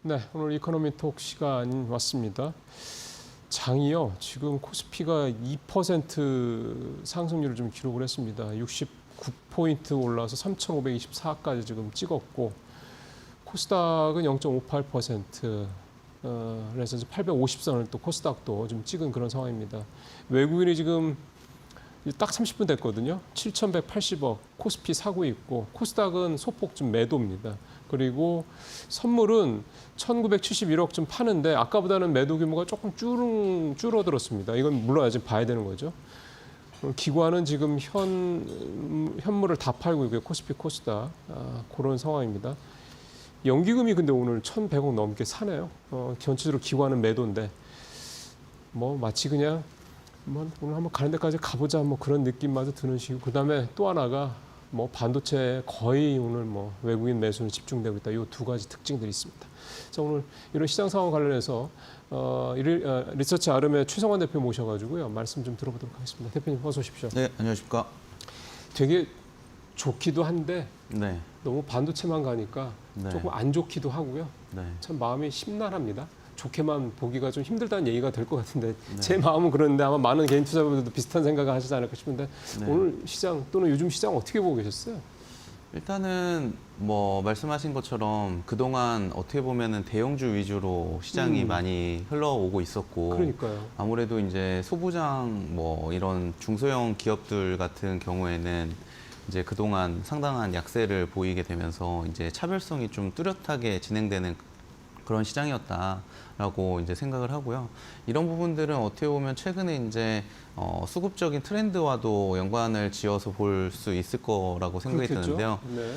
네, 오늘 이코노미 톡 시간 왔습니다. 장이요, 지금 코스피가 2% 상승률을 좀 기록을 했습니다. 69포인트 올라서 3,524까지 지금 찍었고, 코스닥은 0.58%, 그래서 850선을 또 코스닥도 좀 찍은 그런 상황입니다. 외국인이 지금 딱 30분 됐거든요. 7,180억 코스피 사고 있고, 코스닥은 소폭 좀 매도입니다. 그리고 선물은 1,971억 좀 파는데 아까보다는 매도 규모가 조금 줄어들었습니다. 이건 물론 아직 봐야 되는 거죠. 기관은 지금 현물을 다 팔고 있고요. 코스피, 코스닥 그런 상황입니다. 연기금이 근데 오늘 1,100억 넘게 사네요. 전체적으로 기관은 매도인데 뭐 마치 그냥 오늘 한번 가는 데까지 가보자 뭐 그런 느낌마저 드는 시고, 그다음에 또 하나가 뭐 반도체 거의 오늘 뭐 외국인 매수는 집중되고 있다. 이 두 가지 특징들이 있습니다. 그래서 오늘 이런 시장 상황 관련해서 리서치 아름의 최성환 대표 모셔가지고요 말씀 좀 들어보도록 하겠습니다. 대표님 어서 오십시오. 네, 안녕하십니까. 되게 좋기도 한데 네, 너무 반도체만 가니까 네. 조금 안 좋기도 하고요. 네. 참 마음이 심란합니다. 좋게만 보기가 좀 힘들다는 얘기가 될 것 같은데 네. 제 마음은 그런데 아마 많은 개인 투자자분들도 비슷한 생각을 하시지 않을까 싶은데 네. 오늘 시장 또는 요즘 시장 어떻게 보고 계셨어요? 일단은 뭐 말씀하신 것처럼 그동안 어떻게 보면은 대형주 위주로 시장이 많이 흘러오고 있었고, 그러니까요. 아무래도 이제 소부장 뭐 이런 중소형 기업들 같은 경우에는 이제 그동안 상당한 약세를 보이게 되면서 이제 차별성이 좀 뚜렷하게 진행되는 그런 시장이었다라고 이제 생각을 하고요. 이런 부분들은 어떻게 보면 최근에 이제 수급적인 트렌드와도 연관을 지어서 볼 수 있을 거라고 생각이 그렇겠죠? 드는데요. 네.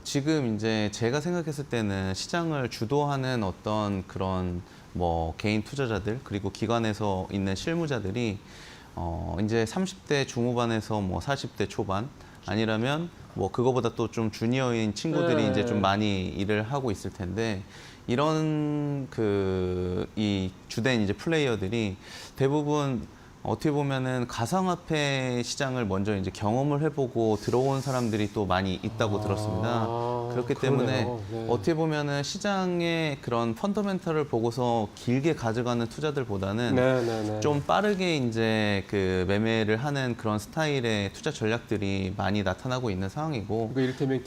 지금 이제 제가 생각했을 때는 시장을 주도하는 어떤 그런 뭐 개인 투자자들 그리고 기관에서 있는 실무자들이 이제 30대 중후반에서 뭐 40대 초반 아니라면 뭐 그거보다 또 좀 주니어인 친구들이 네. 이제 좀 많이 일을 하고 있을 텐데, 이런 이 주된 이제 플레이어들이 대부분 어떻게 보면은 가상화폐 시장을 먼저 이제 경험을 해보고 들어온 사람들이 또 많이 있다고 들었습니다. 그렇기 때문에 그러네요. 네. 어떻게 보면은 시장의 그런 펀더멘털을 보고서 길게 가져가는 투자들보다는 네. 좀 빠르게 이제 매매를 하는 그런 스타일의 투자 전략들이 많이 나타나고 있는 상황이고, 그러니까 이를테면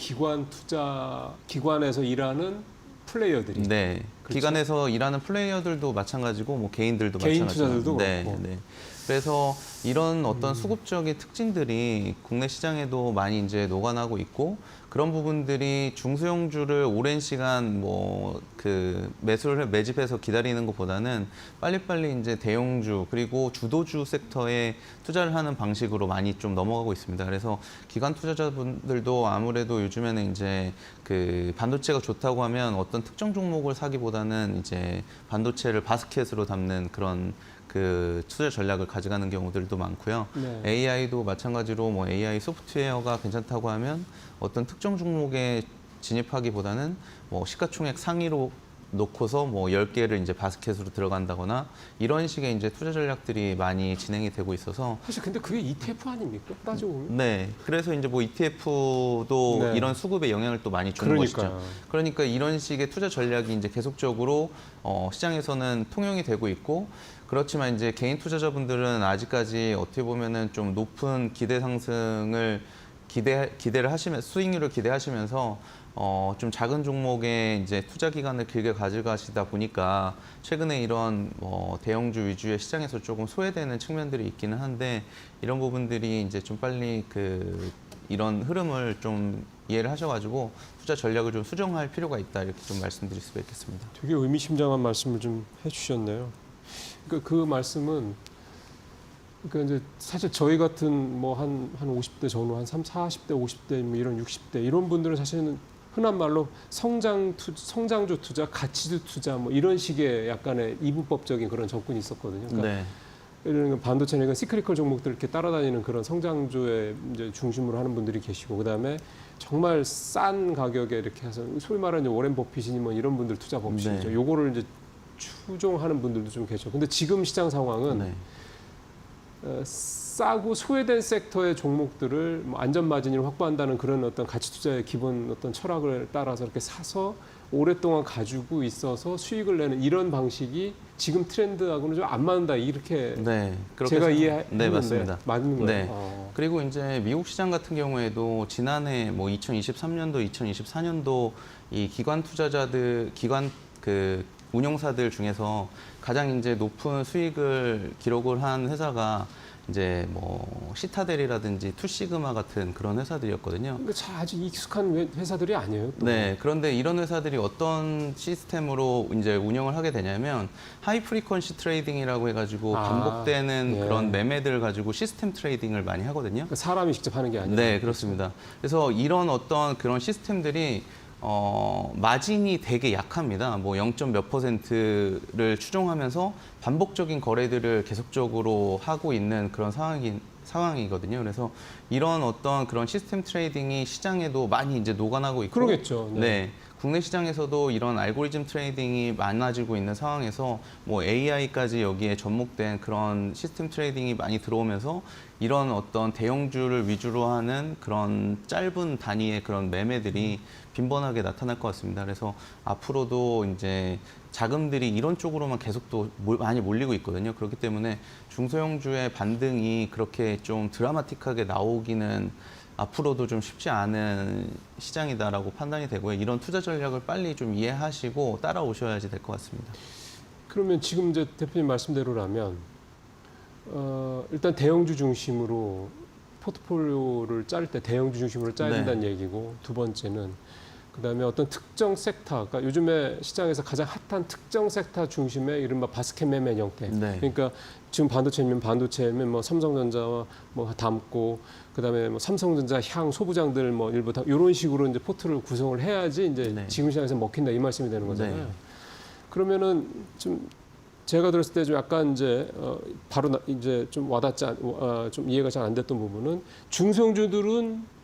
기관에서 일하는 플레이어들이. 네, 그렇죠? 기관에서 일하는 플레이어들도 마찬가지고 뭐 개인들도 개인 마찬가지고, 투자들도 네, 그렇고. 네. 그래서 이런 어떤 수급적인 특징들이 국내 시장에도 많이 이제 녹아나고 있고, 그런 부분들이 중소형주를 오랜 시간 매수를 매집해서 기다리는 것보다는 빨리빨리 이제 대형주 그리고 주도주 섹터에 투자를 하는 방식으로 많이 좀 넘어가고 있습니다. 그래서 기관 투자자분들도 아무래도 요즘에는 이제 반도체가 좋다고 하면 어떤 특정 종목을 사기보다는 이제 반도체를 바스켓으로 담는 그런 투자 전략을 가져가는 경우들도 많고요. 네. AI도 마찬가지로 뭐 AI 소프트웨어가 괜찮다고 하면 어떤 특정 종목에 진입하기보다는 뭐 시가총액 상위로 놓고서 뭐 10개를 이제 바스켓으로 들어간다거나 이런 식의 이제 투자 전략들이 많이 진행이 되고 있어서, 사실 근데 그게 ETF 아닙니까? 따지고 보면. 네, 그래서 이제 뭐 ETF도 네. 이런 수급에 영향을 또 많이 주는 그러니까요. 것이죠. 그러니까 이런 식의 투자 전략이 이제 계속적으로 시장에서는 통용이 되고 있고, 그렇지만 이제 개인 투자자분들은 아직까지 어떻게 보면은 좀 높은 기대 상승을 기대를 하시면 수익률을 기대하시면서 좀 작은 종목에 이제 투자 기간을 길게 가져가시다 보니까 최근에 이런 대형주 위주의 시장에서 조금 소외되는 측면들이 있기는 한데, 이런 부분들이 이제 좀 빨리 이런 흐름을 좀 이해를 하셔가지고 투자 전략을 좀 수정할 필요가 있다, 이렇게 좀 말씀드릴 수가 있겠습니다. 되게 의미심장한 말씀을 좀 해주셨네요. 그러니까 그 말씀은 그러니까 이제 사실 저희 같은 뭐 한 50대 전후 한 40대, 50대 뭐 이런 60대 이런 분들은 사실은 흔한 말로 성장주 투자, 가치주 투자 뭐 이런 식의 약간의 이분법적인 그런 접근이 있었거든요. 그러니까 네, 이런 반도체나 시크릿컬 종목들 이렇게 따라다니는 그런 성장주에 이제 중심으로 하는 분들이 계시고, 그다음에 정말 싼 가격에 이렇게 해서 소위 말하는 워렌 버핏이니 뭐 이런 분들 투자 법칙이죠. 네. 요거를 이제 추종하는 분들도 좀 계셔. 근데 지금 시장 상황은 네. 싸고 소외된 섹터의 종목들을 뭐 안전 마진을 확보한다는 그런 어떤 가치 투자의 기본 어떤 철학을 따라서 이렇게 사서 오랫동안 가지고 있어서 수익을 내는 이런 방식이 지금 트렌드하고는 좀 안 맞는다 이렇게 네, 그렇게 제가 네, 이해했는데 맞습니다. 맞는 거예요. 네. 그리고 이제 미국 시장 같은 경우에도 지난해 뭐 2023년도, 2024년도 이 기관 투자자들, 기관 그 운용사들 중에서 가장 이제 높은 수익을 기록을 한 회사가 이제 뭐 시타델이라든지 투시그마 같은 그런 회사들이었거든요. 그러니까 아주 익숙한 회사들이 아니에요. 또. 네, 그런데 이런 회사들이 어떤 시스템으로 이제 운영을 하게 되냐면 하이 프리퀀시 트레이딩이라고 해가지고 반복되는 예. 그런 매매들을 가지고 시스템 트레이딩을 많이 하거든요. 그러니까 사람이 직접 하는 게 아니라. 네, 그렇습니다. 그래서 이런 어떤 그런 시스템들이 마진이 되게 약합니다. 뭐 0. 몇 %를 추종하면서 반복적인 거래들을 계속적으로 하고 있는 그런 상황이거든요. 그래서 이런 어떤 그런 시스템 트레이딩이 시장에도 많이 이제 녹아나고 있고. 그러겠죠. 네. 네. 국내 시장에서도 이런 알고리즘 트레이딩이 많아지고 있는 상황에서 뭐 AI까지 여기에 접목된 그런 시스템 트레이딩이 많이 들어오면서 이런 어떤 대형주를 위주로 하는 그런 짧은 단위의 그런 매매들이 빈번하게 나타날 것 같습니다. 그래서 앞으로도 이제 자금들이 이런 쪽으로만 계속 또 많이 몰리고 있거든요. 그렇기 때문에 중소형주의 반등이 그렇게 좀 드라마틱하게 나오기는 앞으로도 좀 쉽지 않은 시장이다라고 판단이 되고요. 이런 투자 전략을 빨리 좀 이해하시고 따라오셔야지 될 것 같습니다. 그러면 지금 이제 대표님 말씀대로라면 일단 대형주 중심으로 포트폴리오를 짤 때 대형주 중심으로 짜야 네. 된다는 얘기고, 두 번째는 그다음에 어떤 특정 섹터, 그러니까 요즘에 시장에서 가장 핫한 특정 섹터 중심의 이른바 바스켓 매매 형태. 네. 그러니까 지금 반도체면 뭐 삼성전자와 뭐 담고, 그다음에 뭐 삼성전자 향 소부장들 뭐 일부 다 이런 식으로 이제 포트를 구성을 해야지 이제 네. 지금 시장에서 먹힌다 이 말씀이 되는 거잖아요. 네. 그러면은 좀 제가 들었을 때 좀 약간 이제 바로 이제 좀 와닿지 좀 이해가 잘 안 됐던 부분은, 중소형주들은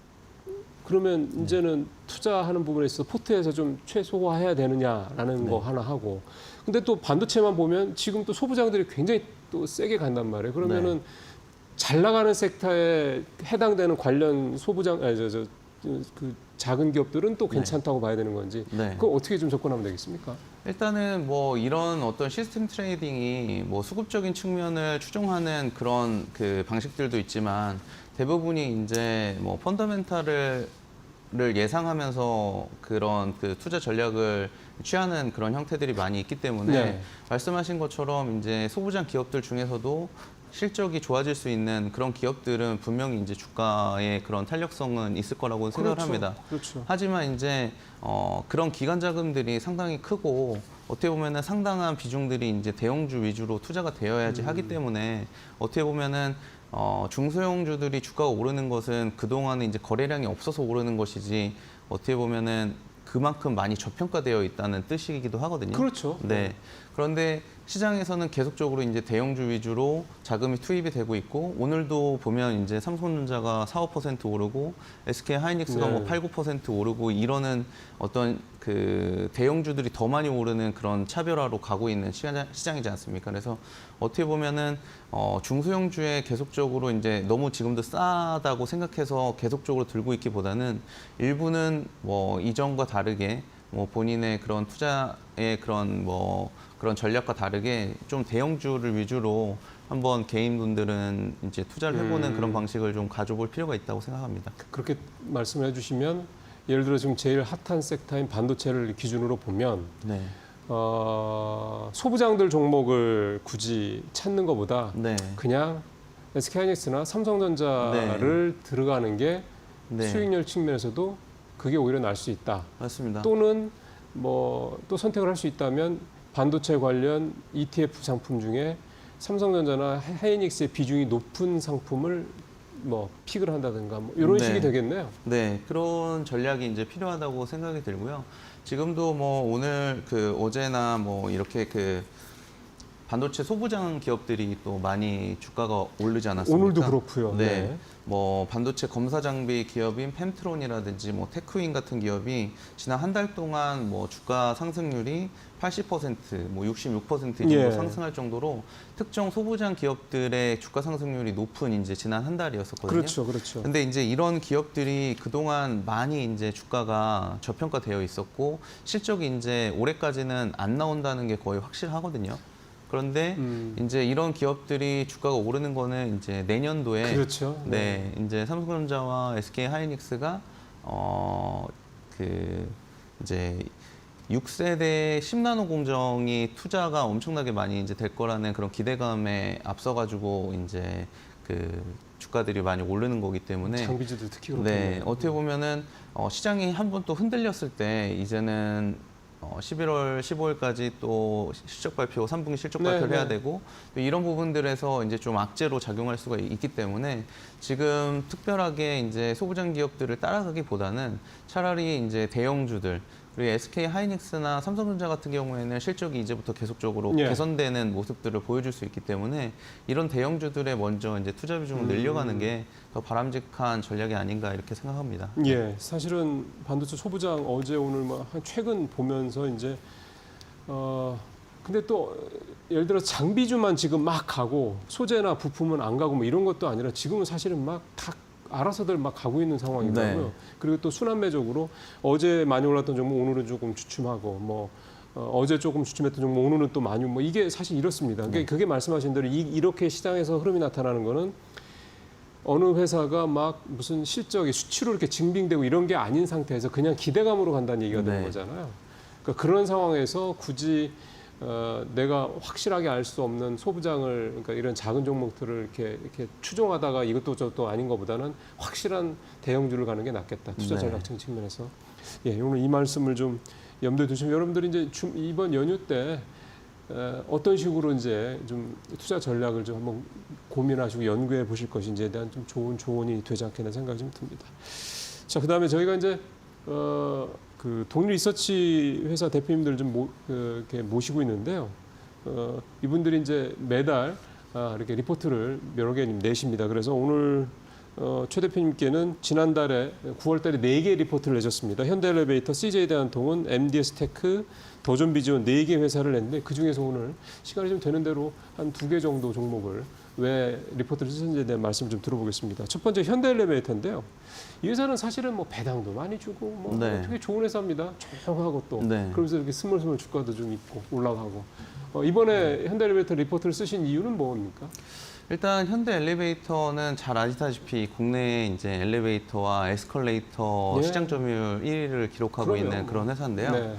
그러면 이제는 투자하는 부분에 있어서 포트에서 좀 최소화해야 되느냐라는 거 하나 하고, 근데 또 반도체만 보면 지금 또 소부장들이 굉장히 또 세게 간단 말이에요. 그러면은 잘 나가는 섹터에 해당되는 관련 소부장, 그 작은 기업들은 또 괜찮다고 봐야 되는 건지, 네. 그거 어떻게 좀 접근하면 되겠습니까? 일단은 뭐 이런 어떤 시스템 트레이딩이 뭐 수급적인 측면을 추종하는 그런 그 방식들도 있지만, 대부분이 이제 뭐 펀더멘탈을 예상하면서 그런 그 투자 전략을 취하는 그런 형태들이 많이 있기 때문에 네. 말씀하신 것처럼 이제 소부장 기업들 중에서도 실적이 좋아질 수 있는 그런 기업들은 분명히 이제 주가의 그런 탄력성은 있을 거라고 생각을 합니다. 그렇죠. 하지만 이제 그런 기관 자금들이 상당히 크고 어떻게 보면은 상당한 비중들이 이제 대형주 위주로 투자가 되어야지 하기 때문에 어떻게 보면은 중소형주들이 주가가 오르는 것은 그동안에 이제 거래량이 없어서 오르는 것이지, 어떻게 보면은 그만큼 많이 저평가되어 있다는 뜻이기도 하거든요. 그렇죠. 네. 그런데 시장에서는 계속적으로 이제 대형주 위주로 자금이 투입이 되고 있고, 오늘도 보면 이제 삼성전자가 4, 5% 오르고 SK 하이닉스가 네. 뭐 8, 9% 오르고 이러는 어떤 그 대형주들이 더 많이 오르는 그런 차별화로 가고 있는 시장이지 않습니까? 그래서 어떻게 보면은 중소형주에 계속적으로 이제 너무 지금도 싸다고 생각해서 계속적으로 들고 있기보다는 일부는 뭐 이전과 다르게 뭐 본인의 그런 투자의 그런 전략과 다르게 좀 대형주를 위주로 한번 개인분들은 이제 투자를 해보는 그런 방식을 좀 가져볼 필요가 있다고 생각합니다. 그렇게 말씀을 해주시면, 예를 들어 지금 제일 핫한 섹터인 반도체를 기준으로 보면 네. 소부장들 종목을 굳이 찾는 것보다 네. 그냥 SK하이닉스나 삼성전자를 들어가는 게 네. 수익률 측면에서도 그게 오히려 날 수 있다. 맞습니다. 또는 뭐 또 선택을 할 수 있다면 반도체 관련 ETF 상품 중에 삼성전자나 하이닉스의 비중이 높은 상품을 뭐 픽을 한다든가 뭐 이런 네. 식이 되겠네요. 네, 그런 전략이 이제 필요하다고 생각이 들고요. 지금도 뭐 오늘 어제나 뭐 이렇게 반도체 소부장 기업들이 또 많이 주가가 오르지 않았습니까? 오늘도 그렇고요. 네. 뭐 반도체 검사 장비 기업인 펜트론이라든지 뭐 테크윈 같은 기업이 지난 한 달 동안 뭐 주가 상승률이 80%, 뭐 66% 정도 예. 상승할 정도로 특정 소부장 기업들의 주가 상승률이 높은 이제 지난 한 달이었었거든요. 그렇죠, 그렇죠. 근데 이제 이런 기업들이 그동안 많이 이제 주가가 저평가되어 있었고 실적이 이제 올해까지는 안 나온다는 게 거의 확실하거든요. 그런데 이제 이런 기업들이 주가가 오르는 거는 이제 내년도에 그렇죠. 네, 이제 삼성전자와 SK 하이닉스가 그 이제 6세대 10나노 공정이 투자가 엄청나게 많이 이제 될 거라는 그런 기대감에 앞서가지고 이제 그 주가들이 많이 오르는 거기 때문에 장비주도 특히 네, 그렇겠네요. 어떻게 보면은 시장이 한 번 또 흔들렸을 때 이제는 11월 15일까지 또 실적 발표, 3분기 실적 네, 발표를 해야 네. 되고 또 이런 부분들에서 이제 좀 악재로 작용할 수가 있기 때문에 지금 특별하게 이제 소부장 기업들을 따라가기보다는 차라리 이제 대형주들 그리고 SK 하이닉스나 삼성전자 같은 경우에는 실적이 이제부터 계속적으로 예. 개선되는 모습들을 보여줄 수 있기 때문에 이런 대형주들에 먼저 이제 투자 비중을 늘려가는 게 더 바람직한 전략이 아닌가 이렇게 생각합니다. 예, 사실은 반도체 소부장 어제 오늘 한 최근 보면서 이제 근데 또 예를 들어 장비주만 지금 막 가고 소재나 부품은 안 가고 뭐 이런 것도 아니라 지금은 사실은 막 다 알아서들 막 가고 있는 상황이더라고요. 네. 그리고 또 순환매적으로 어제 많이 올랐던 종목 오늘은 조금 주춤하고 뭐 어제 조금 주춤했던 종목 오늘은 또 많이 뭐 이게 사실 이렇습니다. 그러니까 그게 말씀하신 대로 이렇게 시장에서 흐름이 나타나는 거는 어느 회사가 막 무슨 실적이 수치로 이렇게 증빙되고 이런 게 아닌 상태에서 그냥 기대감으로 간다는 얘기가 되는 네. 거잖아요. 그러니까 그런 상황에서 굳이 내가 확실하게 알 수 없는 소부장을 그러니까 이런 작은 종목들을 이렇게 추종하다가 이것도 저것도 아닌 것보다는 확실한 대형주를 가는 게 낫겠다. 투자 네. 전략적인 측면에서. 예, 오늘 이 말씀을 좀 염두에 두시면 여러분들이 이제 이번 연휴 때 어떤 식으로 이제 좀 투자 전략을 좀 한번 고민하시고 연구해 보실 것인지에 대한 좀 좋은 조언이 되지 않겠나 생각이 좀 듭니다. 자, 그다음에 저희가 이제 그 독립 리서치 회사 대표님들 좀 이렇게 모시고 있는데요. 이분들이 이제 매달 이렇게 리포트를 여러 개 내십니다. 그래서 오늘 최 대표님께는 지난달에 9월달에 4개 리포트를 내셨습니다. 현대엘리베이터, CJ대한통운, MDS테크, 도전비지온 4개 회사를 냈는데 그중에서 오늘 시간이 좀 되는 대로 한 2개 정도 종목을 왜 리포트를 쓰셨는지에 대한 말씀 좀 들어보겠습니다. 첫 번째 현대엘리베이터인데요. 이 회사는 사실은 뭐 배당도 많이 주고 뭐 네. 되게 좋은 회사입니다. 조용하고 또 네. 그러면서 이렇게 스물스물 주가도 좀 있고 올라가고 이번에 현대엘리베이터 리포트를 쓰신 이유는 뭡니까? 일단 현대 엘리베이터는 잘 아시다시피 국내 이제 엘리베이터와 에스컬레이터 예. 시장 점유율 1위를 기록하고 그럼요. 있는 그런 회사인데요. 네.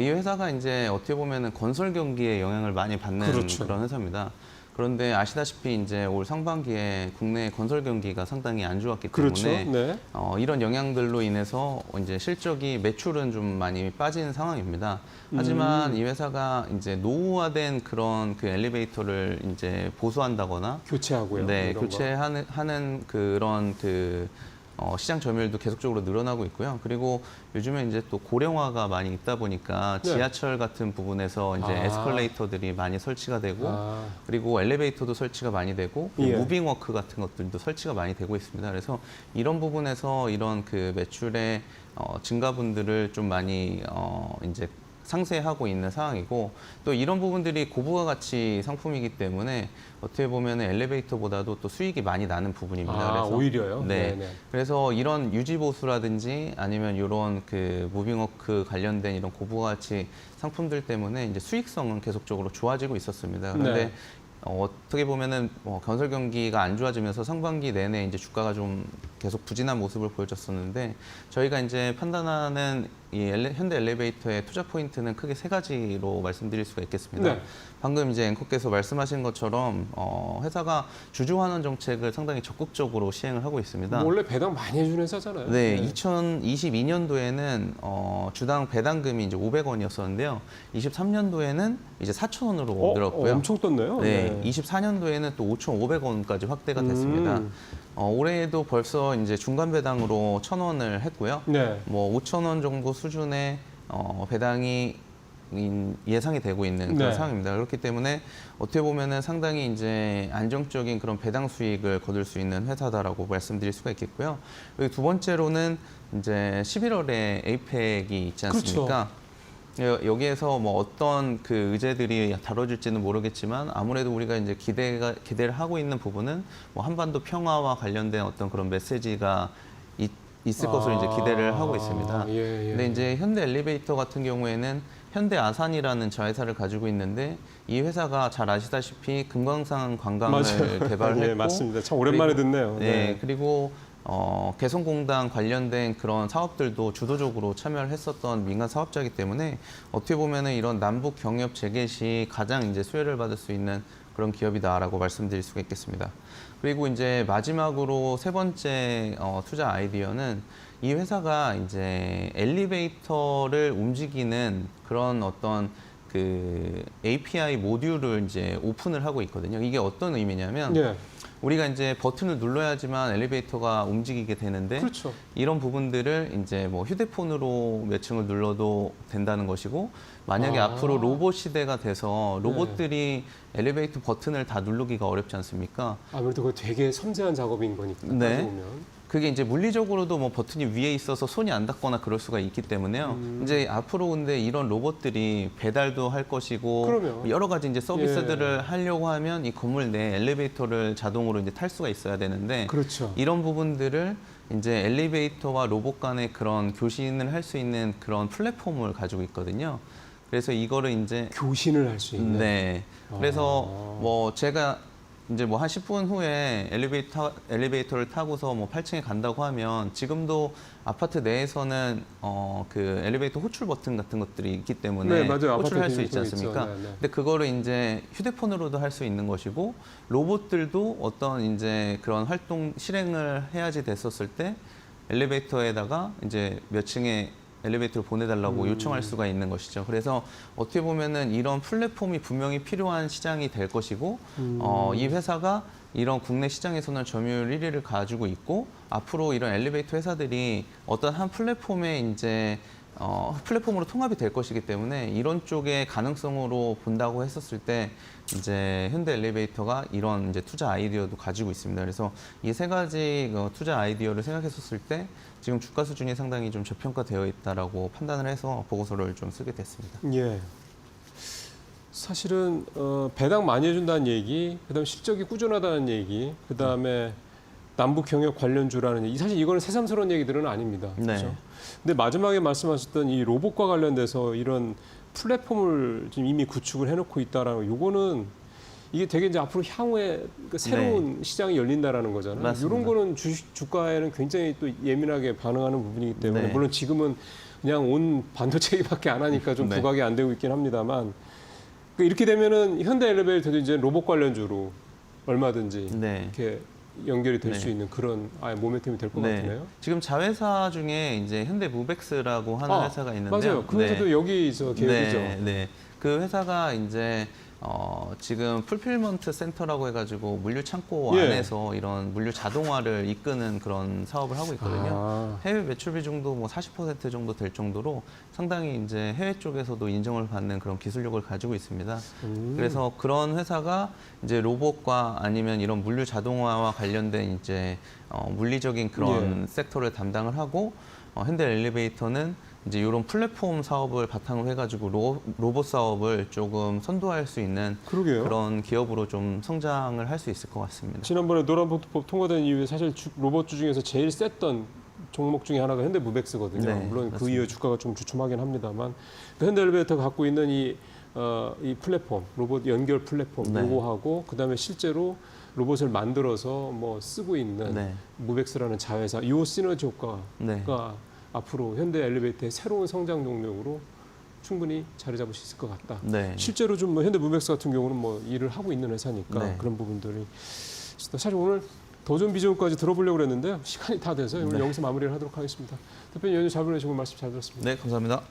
이 회사가 이제 어떻게 보면은 건설 경기에 영향을 많이 받는 그렇죠. 그런 회사입니다. 그런데 아시다시피 이제 올 상반기에 국내 건설 경기가 상당히 안 좋았기 그렇죠. 때문에 네. 이런 영향들로 인해서 이제 실적이 매출은 좀 많이 빠진 상황입니다. 하지만 이 회사가 이제 노후화된 그런 그 엘리베이터를 이제 보수한다거나 교체하고요. 네, 이런 거. 교체하는 그런 그 시장 점유율도 계속적으로 늘어나고 있고요. 그리고 요즘에 이제 또 고령화가 많이 있다 보니까 네. 지하철 같은 부분에서 이제 아. 에스컬레이터들이 많이 설치가 되고 아, 그리고 엘리베이터도 설치가 많이 되고 예. 무빙워크 같은 것들도 설치가 많이 되고 있습니다. 그래서 이런 부분에서 이런 그 매출의 증가분들을 좀 많이 이제 상쇄하고 있는 상황이고 또 이런 부분들이 고부가 가치 상품이기 때문에 어떻게 보면 엘리베이터보다도 또 수익이 많이 나는 부분입니다. 그래서 오히려요. 네. 네네. 그래서 이런 유지 보수라든지 아니면 이런 그 무빙워크 관련된 이런 고부가 가치 상품들 때문에 이제 수익성은 계속적으로 좋아지고 있었습니다. 그런데 네. 어떻게 보면은 건설 경기가 안 좋아지면서 상반기 내내 이제 주가가 좀 계속 부진한 모습을 보여줬었는데 저희가 이제 판단하는 이 현대 엘리베이터의 투자 포인트는 크게 3가지로 말씀드릴 수가 있겠습니다. 네. 방금 이제 앵커께서 말씀하신 것처럼 회사가 주주 환원 정책을 상당히 적극적으로 시행을 하고 있습니다. 원래 배당 많이 해주는 회사잖아요. 네, 2022년도에는 주당 배당금이 이제 500원이었었는데요. 23년도에는 이제 4,000원으로 늘었고요. 엄청 떴네요. 네, 24년도에는 또 5,500원까지 확대가 됐습니다. 올해에도 벌써 이제 중간 배당으로 1,000원을 했고요. 네. 뭐 5,000원 정도 수준의 배당이 예상이 되고 있는 그런 네. 상황입니다. 그렇기 때문에 어떻게 보면은 상당히 이제 안정적인 그런 배당 수익을 거둘 수 있는 회사다라고 말씀드릴 수가 있겠고요. 그리고 두 번째로는 이제 11월에 에이펙이 있지 않습니까? 여기에서 뭐 어떤 그 의제들이 다뤄질지는 모르겠지만 아무래도 우리가 이제 기대를 하고 있는 부분은 뭐 한반도 평화와 관련된 어떤 그런 메시지가 있을 것으로 이제 기대를 하고 있습니다. 근데 이제 현대 엘리베이터 같은 경우에는 현대 아산이라는 자회사를 가지고 있는데 이 회사가 잘 아시다시피 금강산 관광을 맞아요. 개발을 했고, 맞습니다. 참 오랜만에 듣네요. 네, 그리고 개성공단 관련된 그런 사업들도 주도적으로 참여를 했었던 민간 사업자이기 때문에 어떻게 보면은 이런 남북 경협 재개 시 가장 이제 수혜를 받을 수 있는 그런 기업이다라고 말씀드릴 수가 있겠습니다. 그리고 이제 마지막으로 세 번째 투자 아이디어는 이 회사가 이제 엘리베이터를 움직이는 그런 어떤 그 API 모듈을 이제 오픈을 하고 있거든요. 이게 어떤 의미냐면 예. 우리가 이제 버튼을 눌러야지만 엘리베이터가 움직이게 되는데 그렇죠. 이런 부분들을 이제 뭐 휴대폰으로 몇 층을 눌러도 된다는 것이고 만약에 앞으로 로봇 시대가 돼서 로봇들이 엘리베이터 버튼을 다 누르기가 어렵지 않습니까? 아무래도 그거 되게 섬세한 작업인 거니까. 네. 보면. 그게 이제 물리적으로도 뭐 버튼이 위에 있어서 손이 안 닿거나 그럴 수가 있기 때문에요. 이제 앞으로 근데 이런 로봇들이 배달도 할 것이고 그럼요. 여러 가지 이제 서비스들을 하려고 하면 이 건물 내 엘리베이터를 자동으로 이제 탈 수가 있어야 되는데 그렇죠. 이런 부분들을 이제 엘리베이터와 로봇 간의 그런 교신을 할 수 있는 그런 플랫폼을 가지고 있거든요. 그래서 이거를 이제 교신을 할 수 있는. 네. 그래서 뭐 제가 이제 뭐 한 10분 후에 엘리베이터를 타고서 뭐 8층에 간다고 하면 지금도 아파트 내에서는 그 엘리베이터 호출 버튼 같은 것들이 있기 때문에 네, 맞아요. 호출을 할 수 아파트 있지 않습니까? 네, 네. 근데 그거를 이제 휴대폰으로도 할 수 있는 것이고 로봇들도 어떤 이제 그런 활동 실행을 해야지 됐었을 때 엘리베이터에다가 이제 몇 층에 엘리베이터를 보내달라고 요청할 수가 있는 것이죠. 그래서 어떻게 보면은 이런 플랫폼이 분명히 필요한 시장이 될 것이고, 이 회사가 이런 국내 시장에서는 점유율 1위를 가지고 있고, 앞으로 이런 엘리베이터 회사들이 어떤 한 플랫폼에 이제 플랫폼으로 통합이 될 것이기 때문에 이런 쪽의 가능성으로 본다고 했었을 때 이제 현대 엘리베이터가 이런 이제 투자 아이디어도 가지고 있습니다. 그래서 이 세 가지 투자 아이디어를 생각했었을 때 지금 주가 수준이 상당히 좀 저평가되어 있다라고 판단을 해서 보고서를 좀 쓰게 됐습니다. 예. 사실은 배당 많이 해준다는 얘기, 그다음에 실적이 꾸준하다는 얘기, 그다음에 남북 경협 관련주라는 얘기. 사실 이거는 새삼스러운 얘기들은 아닙니다. 네. 그렇죠? 근데 마지막에 말씀하셨던 이 로봇과 관련돼서 이런 플랫폼을 지금 이미 구축을 해놓고 있다라는 거, 요거는 이게 되게 이제 앞으로 향후에 그 새로운 시장이 열린다라는 거잖아요. 맞습니다. 이런 거는 주가에는 굉장히 또 예민하게 반응하는 부분이기 때문에 네. 물론 지금은 그냥 온 반도체밖에 안 하니까 좀 네. 부각이 안 되고 있긴 합니다만 이렇게 되면은 현대 엘리베이터도 이제 로봇 관련주로 얼마든지 네. 이렇게 연결이 될 수 네. 있는 그런 모멘텀이 될 것 같네요. 지금 자회사 중에 이제 현대무벡스라고 하는 회사가 있는데요. 맞아요. 그 회사도 여기서 계열이죠. 네. 그 회사가 이제 지금 풀필먼트 센터라고 해가지고 물류 창고 안에서 이런 물류 자동화를 이끄는 그런 사업을 하고 있거든요. 해외 매출 비중도 뭐 40% 정도 될 정도로 상당히 이제 해외 쪽에서도 인정을 받는 그런 기술력을 가지고 있습니다. 그래서 그런 회사가 이제 로봇과 아니면 이런 물류 자동화와 관련된 이제 물리적인 그런 섹터를 담당을 하고 현대 엘리베이터는 이제 이런 플랫폼 사업을 바탕으로 해가지고 로봇 사업을 조금 선도할 수 있는 그러게요. 그런 기업으로 좀 성장을 할 수 있을 것 같습니다. 지난번에 노란봉투법 통과된 이후에 사실 로봇주 중에서 제일 셌던 종목 중에 하나가 현대무벡스거든요. 네, 물론 맞습니다. 그 이후에 주가가 좀 주춤하긴 합니다만 현대 엘리베이터가 갖고 있는 이 플랫폼, 로봇 연결 플랫폼 요거하고 그다음에 실제로 로봇을 만들어서 뭐 쓰고 있는 무벡스라는 자회사 이 시너지 효과가 앞으로 현대 엘리베이터의 새로운 성장 동력으로 충분히 자리 잡을 수 있을 것 같다. 실제로 좀 뭐 현대무벡스 같은 경우는 뭐 일을 하고 있는 회사니까 그런 부분들이 사실 오늘 더 좋은 비전까지 들어보려고 그랬는데요. 시간이 다 돼서 오늘 여기서 마무리를 하도록 하겠습니다. 대표님 연휴 잘 보내시고 말씀 잘 들었습니다. 네, 감사합니다.